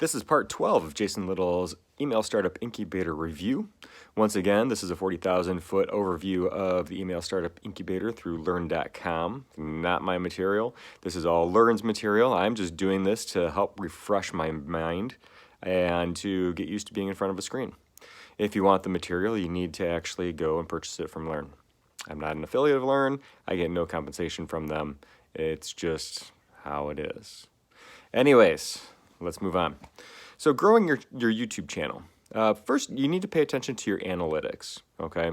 This is part 12 of Jason Little's Email Startup Incubator review. Once again, this is a 40,000-foot overview of the Email Startup Incubator through learn.com. Not my material. This is all Learn's material. I'm just doing this to help refresh my mind and to get used to being in front of a screen. If you want the material, you need to actually go and purchase it from Learn. I'm not an affiliate of Learn. I get no compensation from them. It's just how it is. Anyways, let's move on. So growing your YouTube channel. First, you need to pay attention to your analytics, okay?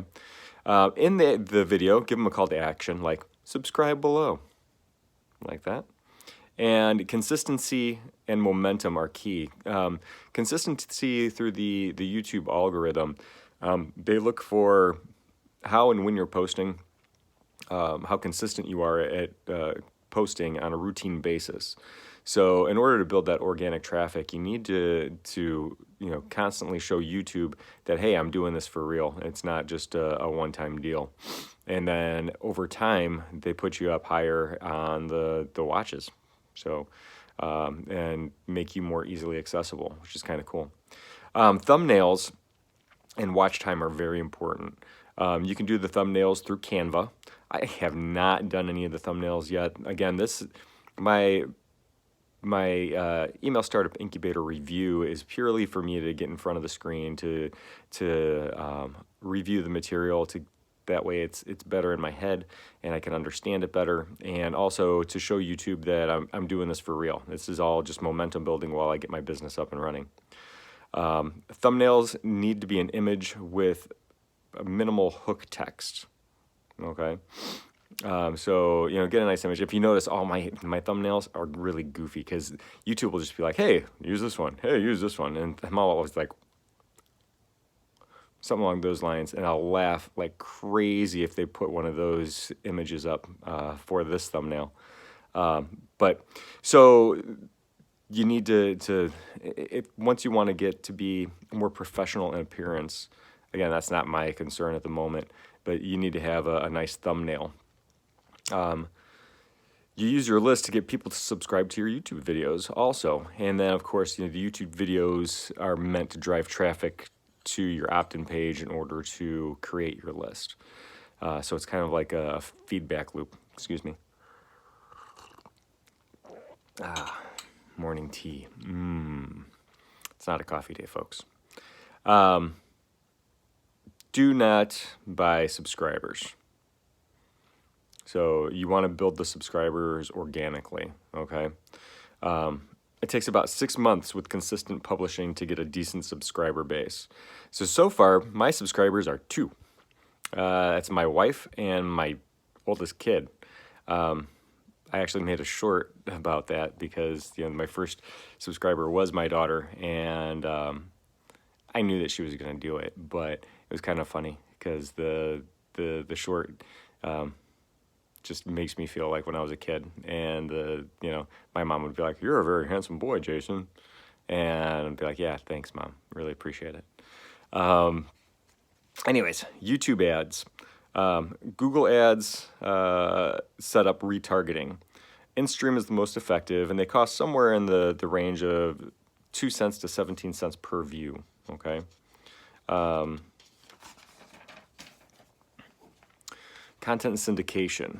In the video, give them a call to action, like subscribe below, like that. And consistency and momentum are key. Consistency through the YouTube algorithm, they look for how and when you're posting, how consistent you are at posting on a routine basis. So in order to build that organic traffic, you need to constantly show YouTube that, hey, I'm doing this for real. It's not just a one-time deal. And then over time, they put you up higher on the watches. So, and make you more easily accessible, which is kind of cool. Thumbnails and watch time are very important. You can do the thumbnails through Canva. I have not done any of the thumbnails yet. Again, my Email Startup Incubator review is purely for me to get in front of the screen to review the material. That way it's better in my head and I can understand it better, and also to show YouTube that I'm doing this for real. This is all just momentum building while I get my business up and running. Thumbnails need to be an image with a minimal hook text. Okay. So, get a nice image. If you notice, all my thumbnails are really goofy because YouTube will just be like, hey, use this one. Hey, use this one. And I'm always like, something along those lines. And I'll laugh like crazy if they put one of those images up for this thumbnail. But so you need to once you want to get to be more professional in appearance, again, that's not my concern at the moment, but you need to have a nice thumbnail. You use your list to get people to subscribe to your YouTube videos also. And then, of course, the YouTube videos are meant to drive traffic to your opt-in page in order to create your list. So it's kind of like a feedback loop. Excuse me. Morning tea. It's not a coffee day, folks. Do not buy subscribers. So you want to build the subscribers organically, okay? It takes about 6 months with consistent publishing to get a decent subscriber base. So far, my subscribers are 2. That's my wife and my oldest kid. I actually made a short about that because my first subscriber was my daughter, and I knew that she was going to do it, but it was kind of funny because the short just makes me feel like when I was a kid, and my mom would be like, "You're a very handsome boy, Jason," and I'd be like, "Yeah, thanks, Mom. Really appreciate it." Anyways, YouTube ads, Google ads set up retargeting. InStream is the most effective, and they cost somewhere in the range of 2 cents to 17 cents per view. Okay. Content syndication.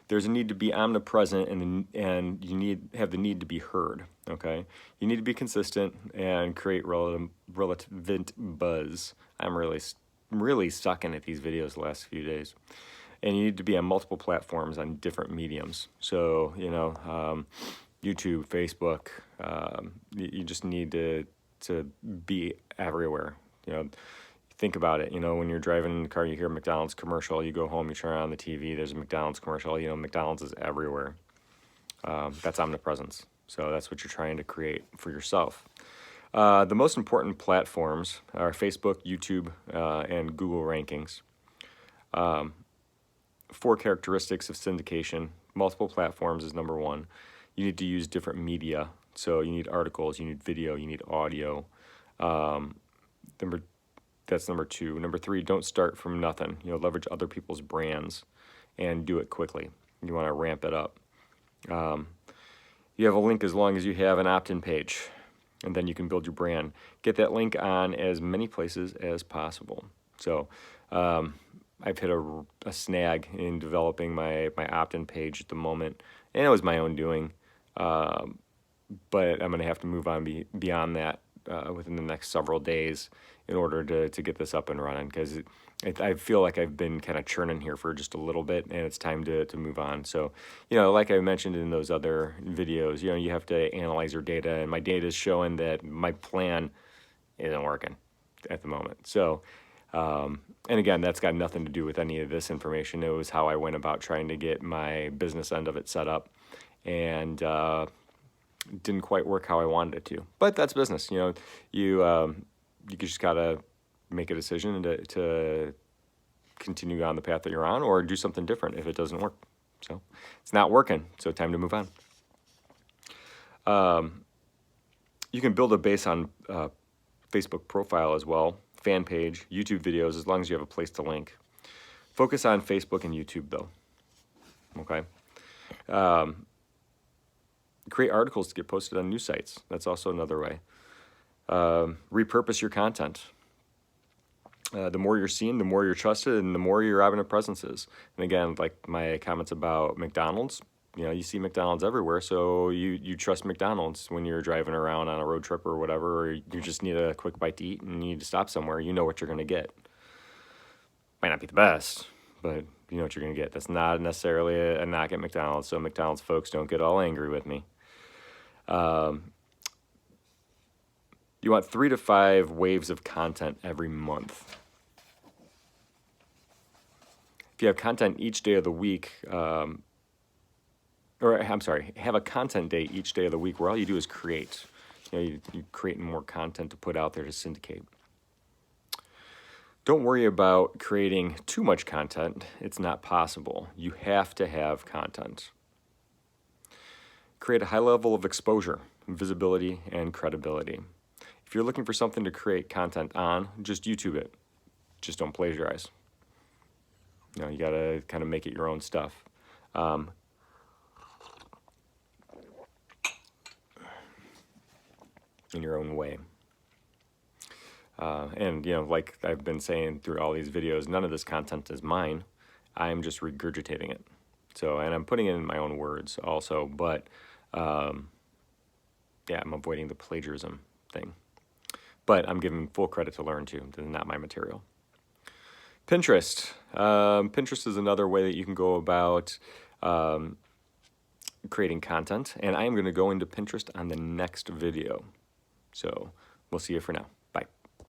There's a need to be omnipresent, and you have the need to be heard. Okay, you need to be consistent and create relevant buzz. I'm really sucking at these videos the last few days, and you need to be on multiple platforms on different mediums. So YouTube, Facebook. You just need to be everywhere. Think about it, when you're driving in the car, you hear a McDonald's commercial, you go home, you turn on the TV, there's a McDonald's commercial, McDonald's is everywhere. That's omnipresence. So that's what you're trying to create for yourself. The most important platforms are Facebook, YouTube, and Google rankings. 4 characteristics of syndication. Multiple platforms is number 1. You need to use different media. So you need articles, you need video, you need audio. That's number 2. Number 3, don't start from nothing. Leverage other people's brands and do it quickly. You want to ramp it up. You have a link as long as you have an opt-in page. and then you can build your brand. Get that link on as many places as possible. So I've hit a snag in developing my opt-in page at the moment, and it was my own doing, but I'm going to have to move on beyond that within the next several days in order to get this up and running, because I feel like I've been kind of churning here for just a little bit, and it's time to move on. So, like I mentioned in those other videos, you have to analyze your data, and my data is showing that my plan isn't working at the moment. So, and again, that's got nothing to do with any of this information. It was how I went about trying to get my business end of it set up, and didn't quite work how I wanted it to. But that's business. You just gotta make a decision to continue on the path that you're on, or do something different if it doesn't work. So it's not working, so time to move on. You can build a base on Facebook profile as well, fan page, YouTube videos, as long as you have a place to link. Focus on Facebook and YouTube though, okay? Create articles to get posted on news sites. That's also another way. Repurpose your content. The more you're seen, the more you're trusted, and the more your Robinhood presence is. And again, like my comments about McDonald's, you see McDonald's everywhere, so you trust McDonald's when you're driving around on a road trip or whatever, or you just need a quick bite to eat and you need to stop somewhere. You know what you're going to get. Might not be the best, but you know what you're going to get. That's not necessarily a knock at McDonald's, so McDonald's folks, don't get all angry with me. You want 3 to 5 waves of content every month. If you have content each day of the week, have a content day each day of the week where all you do is create. You create more content to put out there to syndicate. Don't worry about creating too much content. It's not possible. You have to have content. Create a high level of exposure, visibility, and credibility. If you're looking for something to create content on, just YouTube it. Just don't plagiarize. You gotta kind of make it your own stuff. In your own way. And like I've been saying through all these videos, none of this content is mine. I'm just regurgitating it. So, and I'm putting it in my own words also, but I'm avoiding the plagiarism thing. But I'm giving full credit to Learn too. This is not my material. Pinterest. Pinterest is another way that you can go about creating content, and I am going to go into Pinterest on the next video. So we'll see you for now.